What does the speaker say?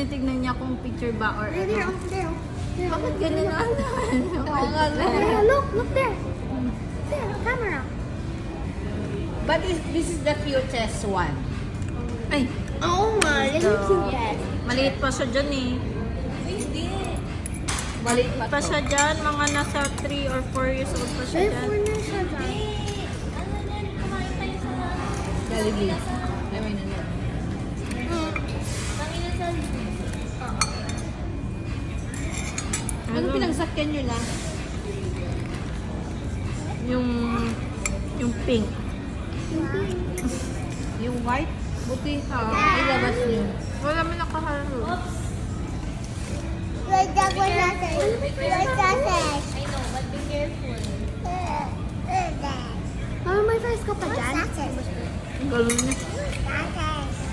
tinitignan niya kung picture ba or There, ano. there. Bakit ganun na? Oo nga There, look there. There, camera. But this is the cutest one. Ay, Oh my, this is cute. maliit pa siya dyan eh. Maliit pa Pa to. siya dyan, mga nasa 3 or 4 years old pa siya Wait dyan. for na siya dyan. Jollibee. Ay, may nanay. Ano pinagsakyan nyo na? Yung pink. Yung white? Buti. Ah. Ilabas nyo. Wala mo nakahalo. Wait, that was nothing. Wait, nothing. Mama, may first ka pa dyan? Ang galon niya.